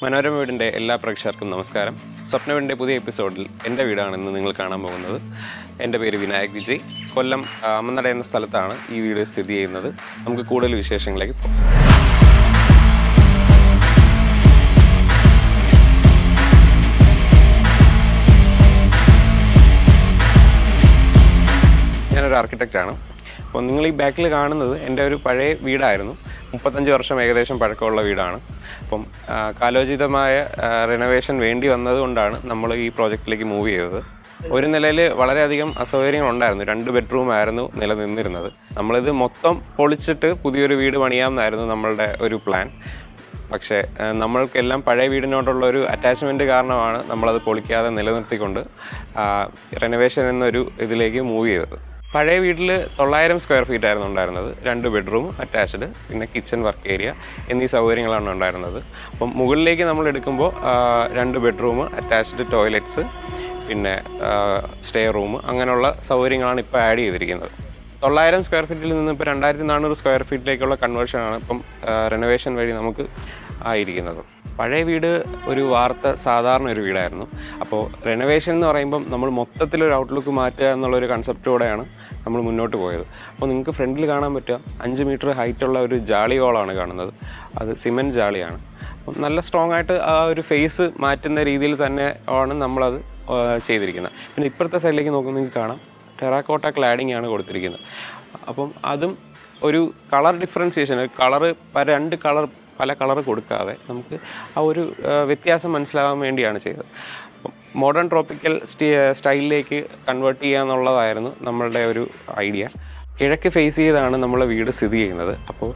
മനോരമ വീടിൻ്റെ എല്ലാ പ്രേക്ഷകർക്കും നമസ്കാരം. സ്വപ്ന വീടിൻ്റെ പുതിയ എപ്പിസോഡിൽ എൻ്റെ വീടാണെന്ന് നിങ്ങൾ കാണാൻ പോകുന്നത്. എൻ്റെ പേര് വിനായക് വിജയ്. കൊല്ലം അമ്മനട എന്ന സ്ഥലത്താണ് ഈ വീട് സ്ഥിതി ചെയ്യുന്നത്. നമുക്ക് കൂടുതൽ വിശേഷങ്ങളിലേക്ക് പോകാം. ഞാനൊരു ആർക്കിടെക്റ്റാണ്. അപ്പോൾ നിങ്ങൾ ഈ ബാക്കിൽ കാണുന്നത് എൻ്റെ ഒരു പഴയ വീടായിരുന്നു. 35 വർഷം ഏകദേശം പഴക്കമുള്ള വീടാണ്. അപ്പം കാലോചിതമായ റിനോവേഷൻ വേണ്ടി വന്നതുകൊണ്ടാണ് നമ്മൾ ഈ പ്രോജക്റ്റിലേക്ക് മൂവ് ചെയ്തത്. ഒരു നിലയിൽ വളരെയധികം അസൗകര്യങ്ങളുണ്ടായിരുന്നു. 2 ബെഡ്റൂം ആയിരുന്നു നിലനിന്നിരുന്നത്. നമ്മളിത് മൊത്തം പൊളിച്ചിട്ട് പുതിയൊരു വീട് പണിയാമെന്നായിരുന്നു നമ്മളുടെ ഒരു പ്ലാൻ. പക്ഷേ നമ്മൾക്കെല്ലാം പഴയ വീടിനോടുള്ള ഒരു അറ്റാച്ച്മെൻറ്റ് കാരണമാണ് നമ്മളത് പൊളിക്കാതെ നിലനിർത്തിക്കൊണ്ട് റെനോവേഷൻ എന്നൊരു ഇതിലേക്ക് മൂവ് ചെയ്തത്. പഴയ വീട്ടിൽ 900 സ്ക്വയർ ഫീറ്റ് ആയിരുന്നു ഉണ്ടായിരുന്നത്. 2 ബെഡ്റൂം അറ്റാച്ച്ഡ്, പിന്നെ കിച്ചൺ, വർക്ക് ഏരിയ എന്നീ സൗകര്യങ്ങളാണ് ഉണ്ടായിരുന്നത്. അപ്പം മുകളിലേക്ക് നമ്മൾ എടുക്കുമ്പോൾ 2 ബെഡ്റൂം അറ്റാച്ച്ഡ് ടോയ്ലറ്റ്സ്, പിന്നെ സ്റ്റേ റൂം, അങ്ങനെയുള്ള സൗകര്യങ്ങളാണ് ഇപ്പോൾ ആഡ് ചെയ്തിരിക്കുന്നത്. 900 സ്ക്വയർ ഫീറ്റിൽ നിന്ന് ഇപ്പോൾ 2400 സ്ക്വയർ ഫീറ്റിലേക്കുള്ള കൺവേർഷനാണ് ഇപ്പം റെനോവേഷൻ വഴി നമുക്ക് ആയിരിക്കുന്നത്. പഴയ വീട് ഒരു സാധാരണ ഒരു വീടായിരുന്നു. അപ്പോൾ റെനോവേഷൻ എന്ന് പറയുമ്പം നമ്മൾ മൊത്തത്തിലൊരു ഔട്ട്ലുക്ക് മാറ്റുക എന്നുള്ളൊരു കൺസെപ്റ്റോടെയാണ് നമ്മൾ മുന്നോട്ട് പോയത്. അപ്പോൾ നിങ്ങൾക്ക് ഫ്രണ്ടിൽ കാണാൻ പറ്റുക 5 മീറ്റർ ഹൈറ്റുള്ള ഒരു ജാളി വോളാണ് കാണുന്നത്. അത് സിമെൻറ്റ് ജാളിയാണ്. അപ്പം നല്ല സ്ട്രോങ് ആയിട്ട് ആ ഒരു ഫേസ് മാറ്റുന്ന രീതിയിൽ തന്നെ ആണ് നമ്മളത് ചെയ്തിരിക്കുന്നത്. പിന്നെ ഇപ്പുറത്തെ സൈഡിലേക്ക് നോക്കുമ്പോൾ നിങ്ങൾക്ക് കാണാം ടെറാക്കോട്ട ക്ലാഡിംഗ് ആണ് കൊടുത്തിരിക്കുന്നത്. അപ്പം അതും ഒരു കളർ ഡിഫറൻസിയേഷൻ, പല കളർ കൊടുക്കാതെ നമുക്ക് ആ ഒരു വ്യത്യാസം മനസ്സിലാകാൻ വേണ്ടിയാണ് ചെയ്തത്. മോഡേൺ ട്രോപ്പിക്കൽ സ്റ്റൈലിലേക്ക് കൺവേർട്ട് ചെയ്യുക എന്നുള്ളതായിരുന്നു നമ്മളുടെ ഒരു ഐഡിയ. കിഴക്ക് ഫേസ് ചെയ്താണ് നമ്മളെ വീട് സ്ഥിതി ചെയ്യുന്നത്. അപ്പോൾ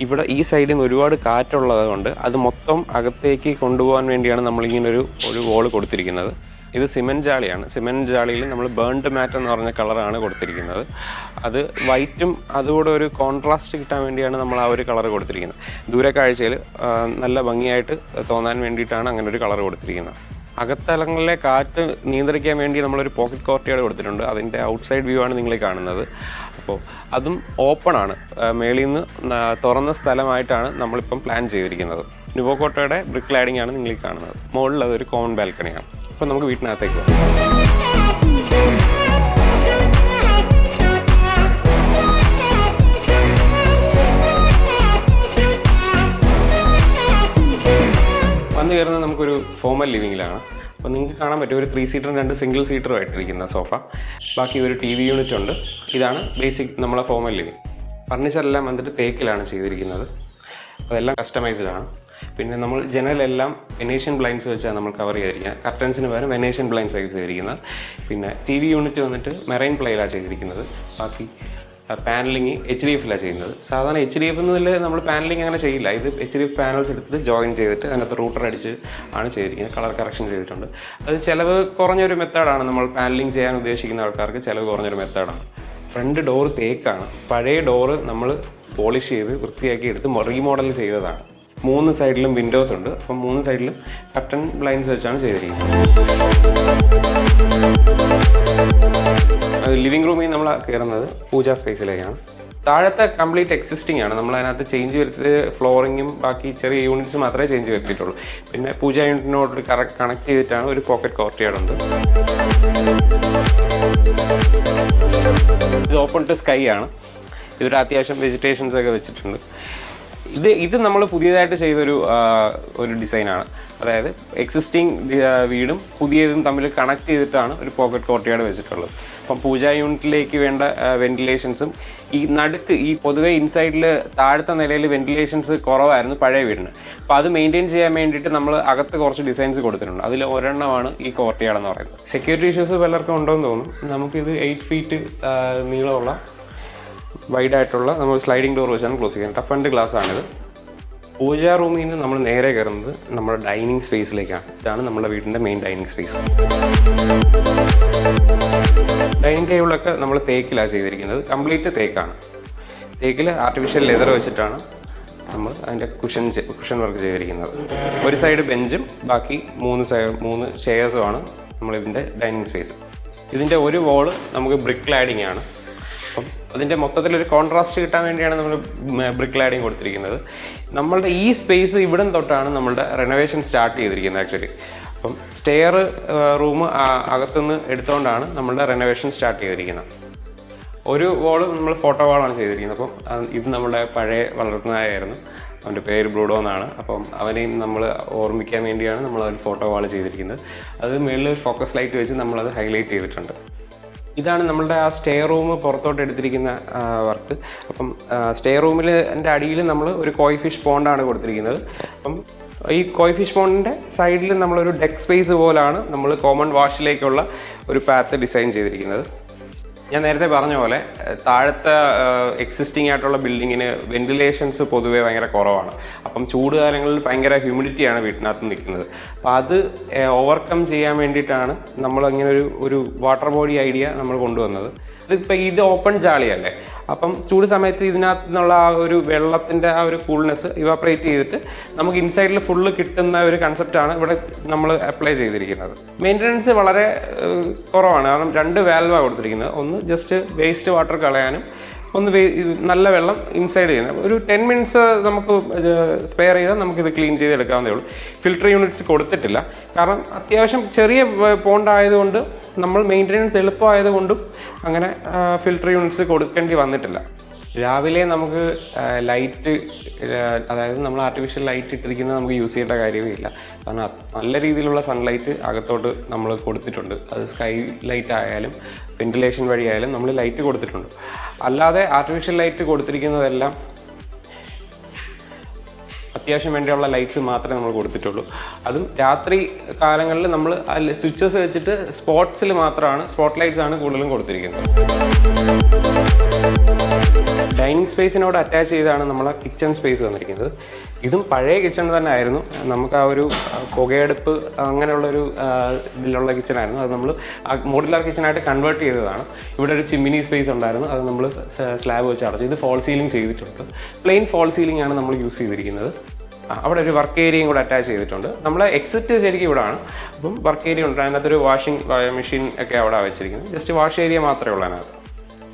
ഇവിടെ ഈ സൈഡിൽ നിന്ന് ഒരുപാട് കാറ്റുള്ളത് കൊണ്ട് അത് മൊത്തം അകത്തേക്ക് കൊണ്ടുപോകാൻ വേണ്ടിയാണ് നമ്മളിങ്ങനൊരു വോള് കൊടുത്തിരിക്കുന്നത്. ഇത് സിമെൻറ്റ് ജാളിയാണ്. സിമെൻറ്റ് ജാളിയിൽ നമ്മൾ ബേൺഡ് മാറ്റ് എന്ന് പറഞ്ഞ കളറാണ് കൊടുത്തിരിക്കുന്നത്. അത് വൈറ്റും അതുകൂടെ ഒരു കോൺട്രാസ്റ്റ് കിട്ടാൻ വേണ്ടിയാണ് നമ്മൾ ആ ഒരു കളർ കൊടുത്തിരിക്കുന്നത്. ദൂരക്കാഴ്ചയിൽ നല്ല ഭംഗിയായിട്ട് തോന്നാൻ വേണ്ടിയിട്ടാണ് അങ്ങനെ ഒരു കളർ കൊടുത്തിരിക്കുന്നത്. അകത്തലങ്ങളിലെ കാറ്റ് നിയന്ത്രിക്കാൻ വേണ്ടി നമ്മളൊരു പോക്കറ്റ് കോർട്ടിയാട് കൊടുത്തിട്ടുണ്ട്. അതിൻ്റെ ഔട്ട്സൈഡ് വ്യൂ ആണ് നിങ്ങൾ കാണുന്നത്. അപ്പോൾ അതും ഓപ്പണാണ്. മേളിൽ നിന്ന് തുറന്ന സ്ഥലമായിട്ടാണ് നമ്മളിപ്പം പ്ലാൻ ചെയ്തിരിക്കുന്നത്. നുവോക്കോട്ടയുടെ ബ്രിക്ക് ലാഡിംഗ് ആണ് നിങ്ങൾ കാണുന്നത്. മുകളിൽ അതൊരു കോമൺ ബാൽക്കണിയാണ്. അപ്പോൾ നമുക്ക് വീട്ടിനകത്തേക്ക് പോകാം. വന്നു കയറുന്നത് നമുക്കൊരു ഫോമൽ ലിവിങ്ങിലാണ്. അപ്പോൾ നിങ്ങൾക്ക് കാണാൻ പറ്റും ഒരു 3 സീറ്ററും 2 സിംഗിൾ സീറ്ററും ആയിട്ടിരിക്കുന്ന സോഫ. ബാക്കി ഒരു TV യൂണിറ്റ് ഉണ്ട്. ഇതാണ് ബേസിക് നമ്മളെ ഫോമൽ ലിവിങ്. ഫർണിച്ചറെല്ലാം വന്നിട്ട് തേക്കിലാണ് ചെയ്തിരിക്കുന്നത്. അതെല്ലാം കസ്റ്റമൈസ്ഡ് ആണ്. പിന്നെ നമ്മൾ ജനലെല്ലാം വെനേഷ്യൻ ബ്ലൈൻഡ്സ് വെച്ചാണ് നമ്മൾ കവർ ചെയ്തിരിക്കുന്നത്. കർട്ടൻസിന് പകരം വെനേഷ്യൻ ബ്ലൈൻഡ്സ് ആയി ചെയ്തിരിക്കുന്നത്. പിന്നെ TV യൂണിറ്റ് വന്നിട്ട് മെറൈൻ പ്ലേയിലാണ് ചെയ്തിരിക്കുന്നത്. ബാക്കി പാനലിങ് HDFലാണ് ചെയ്യുന്നത്. സാധാരണ HDF എന്നതിൽ നമ്മൾ പാനലിങ് അങ്ങനെ ചെയ്യില്ല. ഇത് HDF പാനൽസ് എടുത്തിട്ട് ജോയിൻ ചെയ്തിട്ട് അതിനകത്ത് റൂട്ടർ അടിച്ച് ആണ് ചെയ്തിരിക്കുന്നത്. കളർ കറക്ഷൻ ചെയ്തിട്ടുണ്ട്. അത് ചിലവ് കുറഞ്ഞൊരു മെത്തേഡാണ്. നമ്മൾ പാനലിങ് ചെയ്യാൻ ഉദ്ദേശിക്കുന്ന ആൾക്കാർക്ക് ചിലവ് കുറഞ്ഞൊരു മെത്തേഡാണ്. ഫ്രണ്ട് ഡോറ് തേക്കാണ്. പഴയ ഡോറ് നമ്മൾ പോളിഷ് ചെയ്ത് വൃത്തിയാക്കി എടുത്ത് റീമോഡൽ ചെയ്തതാണ്. 3 സൈഡിലും വിൻഡോസ് ഉണ്ട്. അപ്പം 3 സൈഡിലും കർട്ടൻ ബ്ലൈൻഡ്സ് വെച്ചാണ് ചെയ്തിരിക്കുന്നത്. ലിവിംഗ് റൂമിൽ നമ്മൾ കയറുന്നത് പൂജാ സ്പേസിലേക്കാണ്. താഴത്തെ കംപ്ലീറ്റ് എക്സിസ്റ്റിംഗ് ആണ്. നമ്മൾ അതിനകത്ത് ചേഞ്ച് വരുത്തിയത് ഫ്ലോറിങ്ങും ബാക്കി ചെറിയ യൂണിറ്റ്സ് മാത്രമേ ചേഞ്ച് വരുത്തിയിട്ടുള്ളൂ. പിന്നെ പൂജാ യൂണിറ്റിനോട് കണക്ട് ചെയ്തിട്ടാണ് ഒരു പോക്കറ്റ് കോർട്ടിയാർഡ് ഉണ്ട്. ഇത് ഓപ്പൺ ടു സ്കൈ ആണ്. ഇതൊരു അത്യാവശ്യം വെജിറ്റേഷൻസ് ഒക്കെ വെച്ചിട്ടുണ്ട്. ഇത് നമ്മൾ പുതിയതായിട്ട് ചെയ്തൊരു ഡിസൈനാണ്. അതായത് എക്സിസ്റ്റിംഗ് വീടും പുതിയതും തമ്മിൽ കണക്ട് ചെയ്തിട്ടാണ് ഒരു പോക്കറ്റ് കോർട്ടിയാർഡ് വെച്ചിട്ടുള്ളത്. അപ്പം പൂജാ യൂണിറ്റിലേക്ക് വേണ്ട വെന്റിലേഷൻസും ഈ നടുക്ക് ഈ പൊതുവേ ഇൻസൈഡിൽ താഴത്തെ നിലയിൽ വെന്റിലേഷൻസ് കുറവായിരുന്നു പഴയ വീടിന്. അപ്പോൾ അത് മെയിൻറ്റെയിൻ ചെയ്യാൻ വേണ്ടിയിട്ട് നമ്മൾ അകത്ത് കുറച്ച് ഡിസൈൻസ് കൊടുത്തിട്ടുണ്ട്. അതിൽ ഒരെണ്ണമാണ് ഈ കോർട്ടിയാർഡ് എന്ന് പറയുന്നത്. സെക്യൂരിറ്റി ഇഷ്യൂസ് പലർക്കും ഉണ്ടോയെന്ന് തോന്നും. നമുക്കിത് 8 ഫീറ്റ് നീളമുള്ള വൈഡായിട്ടുള്ള നമ്മൾ സ്ലൈഡിംഗ് ഡോർ വെച്ചാണ് ക്ലോസ് ചെയ്യുന്നത്. ടഫ് ആൻഡ് ഗ്ലാസ് ആണിത്. പൂജാ റൂമിൽ നിന്ന് നമ്മൾ നേരെ കയറുന്നത് നമ്മുടെ ഡൈനിങ് സ്പേസിലേക്കാണ്. ഇതാണ് നമ്മുടെ വീടിൻ്റെ മെയിൻ ഡൈനിങ് സ്പേസ്. ഡൈനിങ് ടേബിളൊക്കെ നമ്മൾ തേക്കിലാണ് ചെയ്തിരിക്കുന്നത്. കംപ്ലീറ്റ് തേക്കാണ്. തേക്കിൽ ആർട്ടിഫിഷ്യൽ ലെതർ വെച്ചിട്ടാണ് നമ്മൾ അതിൻ്റെ കുഷൻ വർക്ക് ചെയ്തിരിക്കുന്നത്. ഒരു സൈഡ് ബെഞ്ചും ബാക്കി 3 ചെയർസുമാണ് നമ്മളിതിൻ്റെ ഡൈനിങ് സ്പേസ്. ഇതിൻ്റെ ഒരു വോള് നമുക്ക് ബ്രിക്ക് ലാഡിംഗ് ആണ്. അപ്പം അതിൻ്റെ മൊത്തത്തിലൊരു കോൺട്രാസ്റ്റ് കിട്ടാൻ വേണ്ടിയാണ് നമ്മൾ ബ്രിക്ക് ക്ലാഡിങ് കൊടുത്തിരിക്കുന്നത്. നമ്മളുടെ ഈ സ്പേസ് ഇവിടം തൊട്ടാണ് നമ്മളുടെ റെനോവേഷൻ സ്റ്റാർട്ട് ചെയ്തിരിക്കുന്നത് ആക്ച്വലി. അപ്പം സ്റ്റെയർ റൂം അകത്തുനിന്ന് എടുത്തുകൊണ്ടാണ് നമ്മളുടെ റെനോവേഷൻ സ്റ്റാർട്ട് ചെയ്തിരിക്കുന്നത്. ഒരു വാള് നമ്മൾ ഫോട്ടോ വാളാണ് ചെയ്തിരിക്കുന്നത്. അപ്പം ഇത് നമ്മുടെ പഴയ വളർത്തുന്നതായിരുന്നു, അവൻ്റെ പേര് ബ്രൂഡോ എന്നാണ്. അപ്പം അവനെയും നമ്മൾ ഓർമ്മിക്കാൻ വേണ്ടിയാണ് നമ്മൾ ഒരു ഫോട്ടോ വാൾ ചെയ്തിരിക്കുന്നത്. അത് മുകളിൽ ഫോക്കസ് ലൈറ്റ് വെച്ച് നമ്മളത് ഹൈലൈറ്റ് ചെയ്തിട്ടുണ്ട്. ഇതാണ് നമ്മളുടെ ആ സ്റ്റേ റൂം പുറത്തോട്ട് എടുത്തിരിക്കുന്ന വർക്ക്. അപ്പം സ്റ്റേ റൂമിൻ്റെ അടിയിൽ നമ്മൾ ഒരു കോയ് ഫിഷ് പോണ്ടാണ് കൊടുത്തിരിക്കുന്നത്. അപ്പം ഈ കോയ് ഫിഷ് പോണ്ടിൻ്റെ സൈഡിൽ നമ്മളൊരു ഡെക്ക് സ്പേസ് പോലാണ് നമ്മൾ കോമൺ വാഷിലേക്കുള്ള ഒരു പാത്ത് ഡിസൈൻ ചെയ്തിരിക്കുന്നത്. ഞാൻ നേരത്തെ പറഞ്ഞ പോലെ താഴത്തെ എക്സിസ്റ്റിംഗ് ആയിട്ടുള്ള ബിൽഡിങ്ങിന് വെന്റിലേഷൻസ് പൊതുവേ ഭയങ്കര കുറവാണ്. അപ്പം ചൂട് കാലങ്ങളിൽ ഭയങ്കര ഹ്യൂമിഡിറ്റിയാണ് വീട്ടിനകത്ത് നിൽക്കുന്നത്. അപ്പോൾ അത് ഓവർകം ചെയ്യാൻ വേണ്ടിയിട്ടാണ് നമ്മളിങ്ങനെ ഒരു വാട്ടർ ബോഡി ഐഡിയ നമ്മൾ കൊണ്ടുവന്നത്. ഇതിപ്പോൾ ഇത് ഓപ്പൺ ജാളിയല്ലേ, അപ്പം ചൂട് സമയത്ത് ഇതിനകത്ത് നിന്നുള്ള ആ ഒരു വെള്ളത്തിൻ്റെ ആ ഒരു കൂൾനെസ് ഇവാപ്പറേറ്റ് ചെയ്തിട്ട് നമുക്ക് ഇൻസൈഡിൽ ഫുള്ള് കിട്ടുന്ന ഒരു കൺസെപ്റ്റാണ് ഇവിടെ നമ്മൾ അപ്ലൈ ചെയ്തിരിക്കുന്നത്. മെയിൻ്റനൻസ് വളരെ കുറവാണ്, കാരണം 2 വാൽവാണ് കൊടുത്തിരിക്കുന്നത്. ഒന്ന് ജസ്റ്റ് വേസ്റ്റ് വാട്ടർ കളയാനും, ഒന്ന് നല്ല വെള്ളം ഇൻസൈഡ് ചെയ്യണം. ഒരു 10 മിനിറ്റ്സ് നമുക്ക് സ്പെയർ ചെയ്താൽ നമുക്കിത് ക്ലീൻ ചെയ്തെടുക്കാവുന്നതേ ഉള്ളൂ. ഫിൽറ്റർ യൂണിറ്റ്സ് കൊടുത്തിട്ടില്ല, കാരണം അത്യാവശ്യം ചെറിയ പോണ്ടായതുകൊണ്ട് നമ്മൾ മെയിൻ്റനൻസ് എളുപ്പമായതുകൊണ്ടും അങ്ങനെ ഫിൽറ്റർ യൂണിറ്റ്സ് കൊടുക്കേണ്ടി വന്നിട്ടില്ല. രാവിലെ നമുക്ക് ലൈറ്റ്, അതായത് നമ്മൾ ആർട്ടിഫിഷ്യൽ ലൈറ്റ് ഇട്ടിരിക്കുന്നത് നമുക്ക് യൂസ് ചെയ്യേണ്ട കാര്യമേ ഇല്ല, കാരണം നല്ല രീതിയിലുള്ള സൺലൈറ്റ് അകത്തോട്ട് നമ്മൾ കൊടുത്തിട്ടുണ്ട്. അത് സ്കൈ ലൈറ്റ് ആയാലും വെന്റിലേഷൻ വഴിയായാലും നമ്മൾ ലൈറ്റ് കൊടുത്തിട്ടുണ്ട്. അല്ലാതെ ആർട്ടിഫിഷ്യൽ ലൈറ്റ് കൊടുത്തിരിക്കുന്നതെല്ലാം അത്യാവശ്യം വേണ്ടിയുള്ള ലൈറ്റ്സ് മാത്രമേ നമ്മൾ കൊടുത്തിട്ടുള്ളൂ. അതും രാത്രി കാലങ്ങളിൽ നമ്മൾ സ്വിച്ചസ് വെച്ചിട്ട് സ്പോട്ട് ലൈറ്റ്സ് ആണ് കൂടുതലും കൊടുത്തിരിക്കുന്നത്. ഡൈനിങ് സ്പേസിനോട് അറ്റാച്ച് ചെയ്താണ് നമ്മളെ കിച്ചൺ സ്പേസ് വന്നിരിക്കുന്നത്. ഇതും പഴയ കിച്ചൺ തന്നെ ആയിരുന്നു. നമുക്ക് ആ ഒരു പുകയെടുപ്പ് അങ്ങനെയുള്ളൊരു ഇതിലുള്ള കിച്ചണായിരുന്നു. അത് നമ്മൾ മോഡുലാർ കിച്ചണായിട്ട് കൺവേർട്ട് ചെയ്തതാണ്. ഇവിടെ ഒരു ചിമ്മിനി സ്പേസ് ഉണ്ടായിരുന്നു, അത് നമ്മൾ സ്ലാബ് വെച്ച് അടച്ചു. ഇത് ഫോൾ സീലിംഗ് ചെയ്തിട്ടുണ്ട്. പ്ലെയിൻ ഫോൾ സീലിംഗ് ആണ് നമ്മൾ യൂസ് ചെയ്തിരിക്കുന്നത്. അവിടെ ഒരു വർക്ക് ഏരിയയും കൂടെ അറ്റാച്ച് ചെയ്തിട്ടുണ്ട്. നമ്മൾ എക്സിറ്റ് ശരിക്കും ഇവിടെയാണ്. അപ്പം വർക്ക് ഏരിയ ഉണ്ട്, അതിനകത്തൊരു വാഷിംഗ് മെഷീൻ ഒക്കെ അവിടെ വെച്ചിരിക്കുന്നത്. ജസ്റ്റ് വാഷ് ഏരിയ മാത്രമേ ഉള്ളൂ അതിനകത്ത്.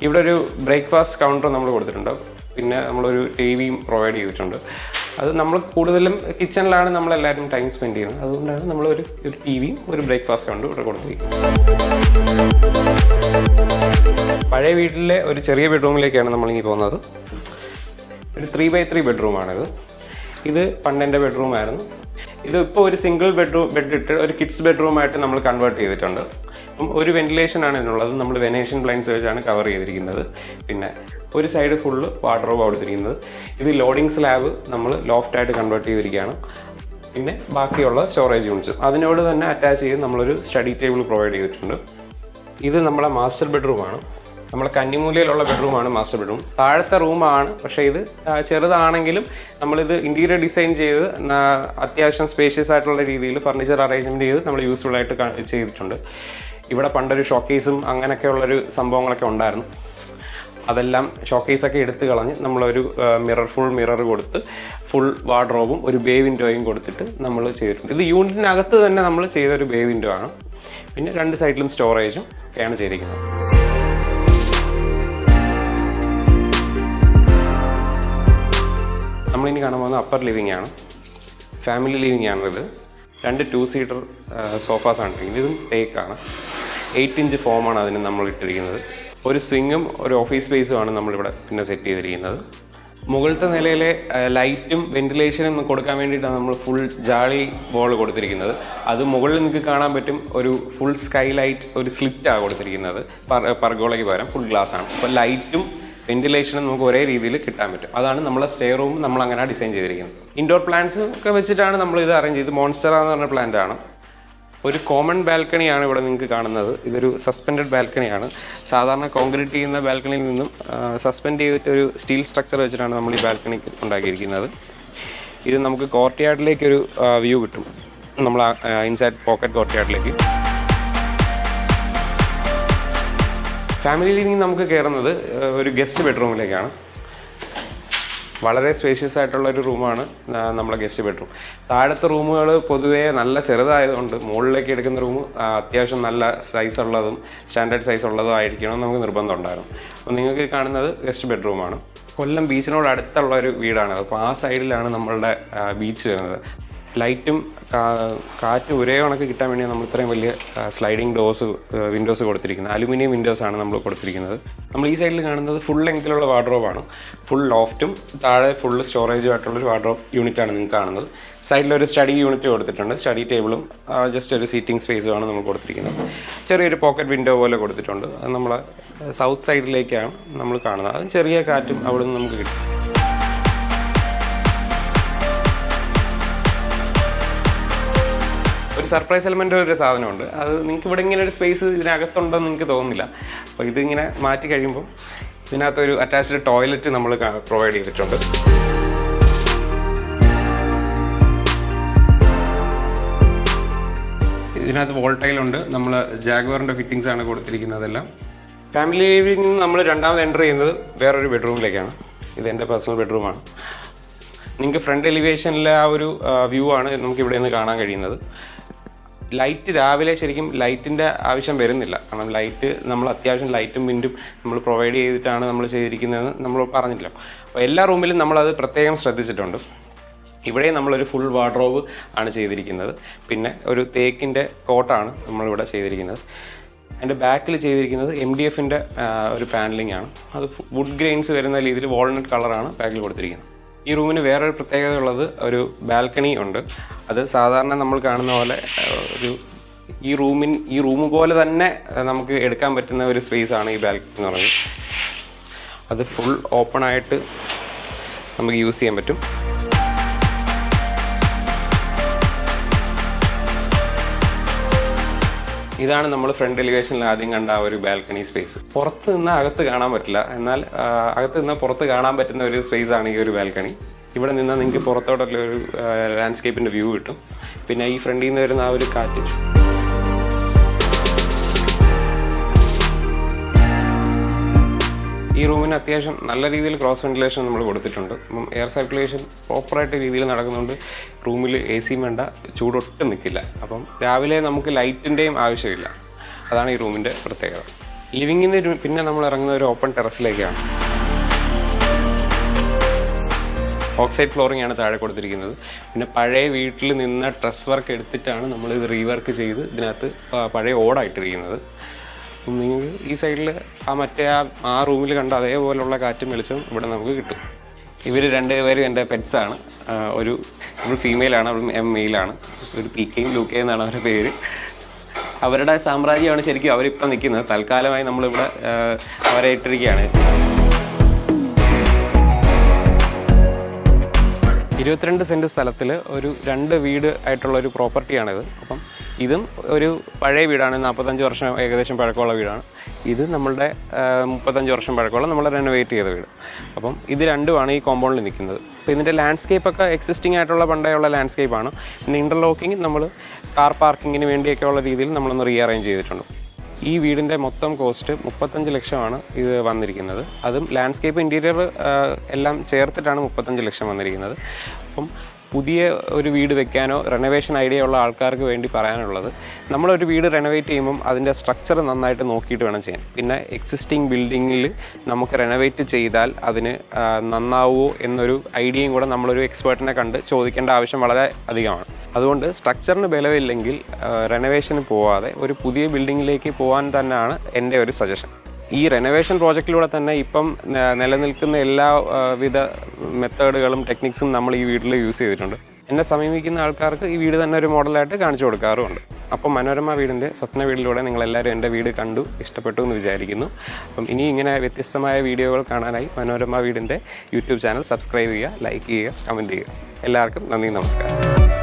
ഇവിടെ ഒരു ബ്രേക്ക്ഫാസ്റ്റ് കൗണ്ടർ നമ്മൾ കൊടുത്തിട്ടുണ്ട്. പിന്നെ നമ്മളൊരു ടിവിയും പ്രൊവൈഡ് ചെയ്തിട്ടുണ്ട്. അത് നമ്മൾ കൂടുതലും കിച്ചണിലാണ് നമ്മളെല്ലാവരും ടൈം സ്പെൻഡ് ചെയ്യുന്നത്. അതുകൊണ്ടാണ് നമ്മളൊരു ടിവിയും ഒരു ബ്രേക്ക്ഫാസ്റ്റ് കൗണ്ടറും ഇവിടെ കൊടുത്തിരിക്കുന്നത്. പഴയ വീട്ടിലെ ഒരു ചെറിയ ബെഡ്റൂമിലേക്കാണ് നമ്മളിങ്ങനെ പോകുന്നത്. ഒരു 3x3 ബെഡ്റൂമാണിത്. ഇത് പണ്ടെൻ്റെ ബെഡ്റൂമായിരുന്നു. ഇതിപ്പോൾ ഒരു സിംഗിൾ ബെഡ് ഇട്ട് ഒരു കിഡ്സ് ബെഡ്റൂമായിട്ട് നമ്മൾ കൺവേർട്ട് ചെയ്തിട്ടുണ്ട്. അപ്പം ഒരു വെന്റിലേഷനാണ് ഇതിനുള്ളത്. നമ്മൾ വെനേഷ്യൻ ബ്ലൈൻഡ്സ് വെച്ചാണ് കവർ ചെയ്തിരിക്കുന്നത്. പിന്നെ ഒരു സൈഡ് ഫുള്ള് വാർഡ്രോബ് കൊടുത്തിരിക്കുന്നത്. ഇത് ലോഡിംഗ് സ്ലാബ് നമ്മൾ ലോഫ്റ്റായിട്ട് കൺവേർട്ട് ചെയ്തിരിക്കുകയാണ്. പിന്നെ ബാക്കിയുള്ള സ്റ്റോറേജ് യൂണിറ്റ്സും അതിനോട് തന്നെ അറ്റാച്ച് ചെയ്ത് നമ്മളൊരു സ്റ്റഡി ടേബിൾ പ്രൊവൈഡ് ചെയ്തിട്ടുണ്ട്. ഇത് നമ്മളെ മാസ്റ്റർ ബെഡ്റൂമാണ്. നമ്മളെ കന്നിമൂലയിലുള്ള ബെഡ്റൂമാണ് മാസ്റ്റർ ബെഡ്റൂം. താഴത്തെ റൂമാണ്, പക്ഷേ ഇത് ചെറുതാണെങ്കിലും നമ്മളിത് ഇൻറ്റീരിയർ ഡിസൈൻ ചെയ്ത് അത്യാവശ്യം സ്പേഷ്യസ് ആയിട്ടുള്ള രീതിയിൽ ഫർണിച്ചർ അറേഞ്ച്മെൻറ്റ് ചെയ്ത് നമ്മൾ യൂസ്ഫുൾ ആയിട്ട് ചെയ്തിട്ടുണ്ട്. ഇവിടെ പണ്ടൊരു ഷോക്കേസും അങ്ങനെയൊക്കെയുള്ളൊരു സംഭവങ്ങളൊക്കെ ഉണ്ടായിരുന്നു. അതെല്ലാം ഷോക്കേസൊക്കെ എടുത്ത് കളഞ്ഞ് നമ്മളൊരു ഫുൾ മിറർ കൊടുത്ത് ഫുൾ വാർഡ്രോബും ഒരു ബേ വിൻഡോയും കൊടുത്തിട്ട് നമ്മൾ ചെയ്തിട്ടുണ്ട്. ഇത് യൂണിറ്റിനകത്ത് തന്നെ നമ്മൾ ചെയ്തൊരു ബേ വിൻഡോ ആണ്. പിന്നെ 2 സൈഡിലും സ്റ്റോറേജും ഒക്കെയാണ് ചെയ്തിരിക്കുന്നത്. നമ്മളിനി കാണാൻ പോകുന്നത് അപ്പർ ലിവിംഗ് ആണ്. ഫാമിലി ലിവിംഗ് ആണിത്. 2 2 സീറ്റർ സോഫാസാണ്. ഇതും തേക്കാണ്. 8 ഇഞ്ച് ഫോമാണ് അതിന് നമ്മൾ ഇട്ടിരിക്കുന്നത്. ഒരു സ്വിങ്ങും ഒരു ഓഫീസ് സ്പേസുമാണ് നമ്മളിവിടെ പിന്നെ സെറ്റ് ചെയ്തിരിക്കുന്നത്. മുകളിലത്തെ നിലയിലെ ലൈറ്റും വെന്റിലേഷനും കൊടുക്കാൻ വേണ്ടിയിട്ടാണ് നമ്മൾ ഫുൾ ജാളി വോൾ കൊടുത്തിരിക്കുന്നത്. അത് മുകളിൽ നിങ്ങൾക്ക് കാണാൻ പറ്റും, ഒരു ഫുൾ സ്കൈ ലൈറ്റ്, ഒരു സ്ലിറ്റാണ് കൊടുത്തിരിക്കുന്നത്. പർഗോളയ്ക്ക് പകരം ഫുൾ ഗ്ലാസ് ആണ്. അപ്പോൾ ലൈറ്റും വെന്റിലേഷനും നമുക്ക് ഒരേ രീതിയിൽ കിട്ടാൻ പറ്റും. അതാണ് നമ്മളെ സ്റ്റേ റൂം നമ്മൾ അങ്ങനെ ഡിസൈൻ ചെയ്തിരിക്കുന്നത്. ഇൻഡോർ പ്ലാന്റ്സ് ഒക്കെ വെച്ചിട്ടാണ് നമ്മൾ ഇത് അറേഞ്ച് ചെയ്ത്. മോൺസ്റ്റർ എന്ന് പറഞ്ഞ പ്ലാന്റ് ആണ്. ഒരു കോമൺ ബാൽക്കണിയാണ് ഇവിടെ നിങ്ങൾക്ക് കാണുന്നത്. ഇതൊരു സസ്പെൻഡഡ് ബാൽക്കണിയാണ്. സാധാരണ കോൺക്രീറ്റ് ചെയ്യുന്ന ബാൽക്കണിയിൽ നിന്നും സസ്പെൻഡ് ചെയ്തിട്ട് ഒരു സ്റ്റീൽ സ്ട്രക്ചർ വെച്ചിട്ടാണ് നമ്മൾ ഈ ബാൽക്കണി ഉണ്ടാക്കിയിരിക്കുന്നത്. ഇത് നമുക്ക് കോർട്ട്യാർഡിലേക്കൊരു വ്യൂ കിട്ടും, നമ്മൾ ഇൻസൈഡ് പോക്കറ്റ് കോർട്ട്യാർഡിലേക്ക്. ഫാമിലി ലിവിംഗ് നമുക്ക് കയറുന്നത് ഒരു ഗസ്റ്റ് ബെഡ്റൂമിലേക്കാണ്. വളരെ സ്പേഷ്യസ് ആയിട്ടുള്ളൊരു റൂമാണ് നമ്മളെ ഗസ്റ്റ് ബെഡ്റൂം. താഴത്തെ റൂമുകൾ പൊതുവേ നല്ല ചെറുതായതുകൊണ്ട് മുകളിലേക്ക് എടുക്കുന്ന റൂം അത്യാവശ്യം നല്ല സൈസ് ഉള്ളതും സ്റ്റാൻഡേർഡ് സൈസ് ഉള്ളതും ആയിരിക്കണം നമുക്ക് നിർബന്ധം ഉണ്ടായിരുന്നു. അപ്പോൾ നിങ്ങൾക്ക് കാണുന്നത് ഗസ്റ്റ് ബെഡ്റൂമാണ്. കൊല്ലം ബീച്ചിനോട് അടുത്തുള്ള ഒരു വീടാണ്. അപ്പോൾ ആ സൈഡിലാണ് നമ്മളുടെ ബീച്ച് വരുന്നത്. ലൈറ്റും കാറ്റും ഒരേ കണക്ക് കിട്ടാൻ വേണ്ടി നമ്മൾ ഇത്രയും വലിയ സ്ലൈഡിങ് വിൻഡോസ് കൊടുത്തിരിക്കുന്നത്. അലുമിനിയം വിൻഡോസാണ് നമ്മൾ കൊടുത്തിരിക്കുന്നത്. നമ്മൾ ഈ സൈഡിൽ കാണുന്നത് ഫുൾ ലെങ്തിലുള്ള വാർഡ്രോബാണ്. ഫുൾ ലോഫ്റ്റും താഴെ ഫുൾ സ്റ്റോറേജും ആയിട്ടുള്ളൊരു വാർഡ്രോബ് യൂണിറ്റാണ് നിങ്ങൾക്ക് കാണുന്നത്. സൈഡിലൊരു സ്റ്റഡി യൂണിറ്റ് കൊടുത്തിട്ടുണ്ട്. സ്റ്റഡി ടേബിളും ജസ്റ്റ് ഒരു സീറ്റിംഗ് സ്പേസുമാണ് നമ്മൾ കൊടുത്തിരിക്കുന്നത്. ചെറിയൊരു പോക്കറ്റ് വിൻഡോ പോലെ കൊടുത്തിട്ടുണ്ട്. അത് നമ്മളെ സൗത്ത് സൈഡിലേക്കാണ് നമ്മൾ കാണുന്നത്. അത് ചെറിയ കാറ്റും അവിടെ നിന്ന് നമുക്ക് കിട്ടും. ഒരു സർപ്രൈസ് എലമെൻ്റ് ഒരു സാധനമുണ്ട്. അത് നിങ്ങൾക്ക് ഇവിടെ ഇങ്ങനെ ഒരു സ്പേസ് ഇതിനകത്തുണ്ടെന്ന് നിങ്ങൾക്ക് തോന്നുന്നില്ല. അപ്പോൾ ഇതിങ്ങനെ മാറ്റി കഴിയുമ്പോൾ ഇതിനകത്തൊരു അറ്റാച്ച്ഡ് ടോയ്ലറ്റ് നമ്മൾ പ്രൊവൈഡ് ചെയ്തിട്ടുണ്ട്. ഇതിനകത്ത് വോൾട്ടൈലുണ്ട്. നമ്മൾ ജാഗ്വറിൻ്റെ ഫിറ്റിങ്സ് ആണ് കൊടുത്തിരിക്കുന്നതെല്ലാം. ഫാമിലി ലിവിംഗിൽ നിന്ന് നമ്മൾ രണ്ടാമത് എൻ്റർ ചെയ്യുന്നത് വേറൊരു ബെഡ്റൂമിലേക്കാണ്. ഇത് എൻ്റെ പേഴ്സണൽ ബെഡ്റൂമാണ്. നിങ്ങൾക്ക് ഫ്രണ്ട് എലിവേഷനിലെ ആ ഒരു വ്യൂ ആണ് നമുക്ക് ഇവിടെ നിന്ന് കാണാൻ കഴിയുന്നത്. ലൈറ്റ് രാവിലെ ശരിക്കും ലൈറ്റിൻ്റെ ആവശ്യം വരുന്നില്ല. കാരണം ലൈറ്റ് നമ്മൾ അത്യാവശ്യം ലൈറ്റും വിൻഡും നമ്മൾ പ്രൊവൈഡ് ചെയ്തിട്ടാണ് നമ്മൾ ചെയ്തിരിക്കുന്നതെന്ന് നമ്മൾ പറഞ്ഞില്ല. അപ്പോൾ എല്ലാ റൂമിലും നമ്മളത് പ്രത്യേകം ശ്രദ്ധിച്ചിട്ടുണ്ട്. ഇവിടെ നമ്മളൊരു ഫുൾ വാർഡ്രോബ് ആണ് ചെയ്തിരിക്കുന്നത്. പിന്നെ ഒരു തേക്കിൻ്റെ കോട്ടാണ് നമ്മളിവിടെ ചെയ്തിരിക്കുന്നത്. അതിൻ്റെ ബാക്കിൽ ചെയ്തിരിക്കുന്നത് MDFൻ്റെ ഒരു പാനലിംഗ് ആണ്. അത് വുഡ് ഗ്രെയിൻസ് വരുന്ന രീതിയിൽ വാൾനട്ട് കളറാണ് ബാക്കിൽ കൊടുത്തിരിക്കുന്നത്. ഈ റൂമിന് വേറൊരു പ്രത്യേകത ഉള്ളത് ഒരു ബാൽക്കണി ഉണ്ട്. അത് സാധാരണ നമ്മൾ കാണുന്ന പോലെ ഈ റൂം പോലെ തന്നെ നമുക്ക് എടുക്കാൻ പറ്റുന്ന ഒരു സ്പേസാണ് ഈ ബാൽക്കണി എന്ന് പറയുന്നത്. അത് ഫുൾ ഓപ്പൺ ആയിട്ട് നമുക്ക് യൂസ് ചെയ്യാൻ പറ്റും. ഇതാണ് നമ്മൾ ഫ്രണ്ട് എലിവേഷനിൽ ആദ്യം കണ്ട ആ ഒരു ബാൽക്കണി സ്പേസ്. പുറത്ത് നിന്ന് അകത്ത് കാണാൻ പറ്റില്ല, എന്നാൽ അകത്ത് നിന്ന് പുറത്ത് കാണാൻ പറ്റുന്ന ഒരു സ്പേസാണ് ഈ ഒരു ബാൽക്കണി. ഇവിടെ നിന്നാൽ നിങ്ങൾക്ക് പുറത്തോട്ടുള്ള ഒരു ലാൻഡ്സ്കേപ്പിൻ്റെ വ്യൂ കിട്ടും. പിന്നെ ഈ ഫ്രണ്ടിൽ നിന്ന് വരുന്ന ആ ഒരു കാറ്റ്. ഈ റൂമിന് അത്യാവശ്യം നല്ല രീതിയിൽ ക്രോസ് വെന്റിലേഷൻ നമ്മൾ കൊടുത്തിട്ടുണ്ട്. അപ്പം എയർ സർക്കുലേഷൻ പ്രോപ്പറായിട്ട് രീതിയിൽ നടക്കുന്നുണ്ട്. റൂമിൽ AC വേണ്ട, ചൂടൊട്ടും നിൽക്കില്ല. അപ്പം രാവിലെ നമുക്ക് ലൈറ്റിൻ്റെയും ആവശ്യമില്ല. അതാണ് ഈ റൂമിൻ്റെ പ്രത്യേകത. ലിവിങ്ങിന് പിന്നെ നമ്മൾ ഇറങ്ങുന്ന ഒരു ഓപ്പൺ ടെറസിലേക്കാണ്. ഓക്സൈഡ് ഫ്ലോറിംഗ് ആണ് താഴെ കൊടുത്തിരിക്കുന്നത്. പിന്നെ പഴയ വീട്ടിൽ നിന്ന് ഡ്രസ് വർക്ക് എടുത്തിട്ടാണ് നമ്മളിത് റീവർക്ക് ചെയ്ത് ഇതിനകത്ത് പഴയ ഓടായിട്ടിരിക്കുന്നത്. അപ്പം നിങ്ങൾക്ക് ഈ സൈഡിൽ ആ റൂമിൽ കണ്ട അതേപോലുള്ള കാറ്റും വെളിച്ചം ഇവിടെ നമുക്ക് കിട്ടും. ഇവർ രണ്ടുപേരും എൻ്റെ പെറ്റ്സാണ്. ഒരു ഫീമെയിലാണ്, അവൾ മെയിലാണ്. ഒരു PKയും ലൂക്കയും എന്നാണ് അവരുടെ പേര്. അവരുടെ സാമ്രാജ്യമാണ് ശരിക്കും അവരിപ്പം നിൽക്കുന്നത്. തൽക്കാലമായി നമ്മളിവിടെ അവരെ ഇട്ടിരിക്കുകയാണ്. 22 സെൻറ്റ് സ്ഥലത്തിൽ ഒരു 2 വീട് ആയിട്ടുള്ളൊരു പ്രോപ്പർട്ടിയാണിത്. അപ്പം ഇതും ഒരു പഴയ വീടാണ്. 45 വർഷം ഏകദേശം പഴക്കമുള്ള വീടാണ്. ഇത് നമ്മളുടെ 35 വർഷം പഴക്കമുള്ള നമ്മൾ റെനോവേറ്റ് ചെയ്ത വീട്. അപ്പം ഇത് രണ്ടുമാണ് ഈ കോമ്പൗണ്ടിൽ നിൽക്കുന്നത്. അപ്പോൾ ഇതിൻ്റെ ലാൻഡ്സ്കേപ്പൊക്കെ എക്സിസ്റ്റിംഗ് ആയിട്ടുള്ള പണ്ടേയുള്ള ലാൻഡ്സ്കേപ്പാണ്. പിന്നെ ഇൻ്റർലോക്കിങ് നമ്മൾ കാർ പാർക്കിങ്ങിന് വേണ്ടിയൊക്കെയുള്ള രീതിയിൽ നമ്മളൊന്ന് റീഅറേഞ്ച് ചെയ്തിട്ടുണ്ട്. ഈ വീടിൻ്റെ മൊത്തം കോസ്റ്റ് 35 ലക്ഷമാണ് ഇത് വന്നിരിക്കുന്നത്. അതും ലാൻഡ്സ്കേപ്പ് ഇൻറ്റീരിയർ എല്ലാം ചേർത്തിട്ടാണ് 35 ലക്ഷം വന്നിരിക്കുന്നത്. അപ്പം പുതിയ ഒരു വീട് വെക്കാനോ റെനോവേഷൻ ഐഡിയ ഉള്ള ആൾക്കാർക്ക് വേണ്ടി പറയാനുള്ളത്, നമ്മളൊരു വീട് റെനോവേറ്റ് ചെയ്യുമ്പം അതിൻ്റെ സ്ട്രക്ചർ നന്നായിട്ട് നോക്കിയിട്ട് വേണം ചെയ്യാൻ. പിന്നെ എക്സിസ്റ്റിംഗ് ബിൽഡിങ്ങിൽ നമുക്ക് റെനോവേറ്റ് ചെയ്താൽ അതിന് നന്നാവുമോ എന്നൊരു ഐഡിയയും കൂടെ നമ്മളൊരു എക്സ്പേർട്ടിനെ കണ്ട് ചോദിക്കേണ്ട ആവശ്യം വളരെ അധികമാണ്. അതുകൊണ്ട് സ്ട്രക്ചറിന് ബലമില്ലെങ്കിൽ റെനോവേഷന് പോവാതെ ഒരു പുതിയ ബിൽഡിങ്ങിലേക്ക് പോകാൻ തന്നെയാണ് എൻ്റെ ഒരു സജഷൻ. ഈ റെനോവേഷൻ പ്രോജക്റ്റിലൂടെ തന്നെ ഇപ്പം നിലനിൽക്കുന്ന എല്ലാ വിധ മെത്തേഡുകളും ടെക്നിക്സും നമ്മൾ ഈ വീട്ടിൽ യൂസ് ചെയ്തിട്ടുണ്ട്. എന്നെ സമീപിക്കുന്ന ആൾക്കാർക്ക് ഈ വീട് തന്നെ ഒരു മോഡലായിട്ട് കാണിച്ചു കൊടുക്കാറുമുണ്ട്. അപ്പം മനോരമ വീടിൻ്റെ സ്വപ്ന വീടിലൂടെ നിങ്ങളെല്ലാവരും എൻ്റെ വീട് കണ്ടു ഇഷ്ടപ്പെട്ടു എന്ന് വിചാരിക്കുന്നു. അപ്പം ഇനി ഇങ്ങനെ വ്യത്യസ്തമായ വീഡിയോകൾ കാണാനായി മനോരമ വീടിൻ്റെ യൂട്യൂബ് ചാനൽ സബ്സ്ക്രൈബ് ചെയ്യുക, ലൈക്ക് ചെയ്യുക, കമൻറ്റ് ചെയ്യുക. എല്ലാവർക്കും നന്ദി, നമസ്കാരം.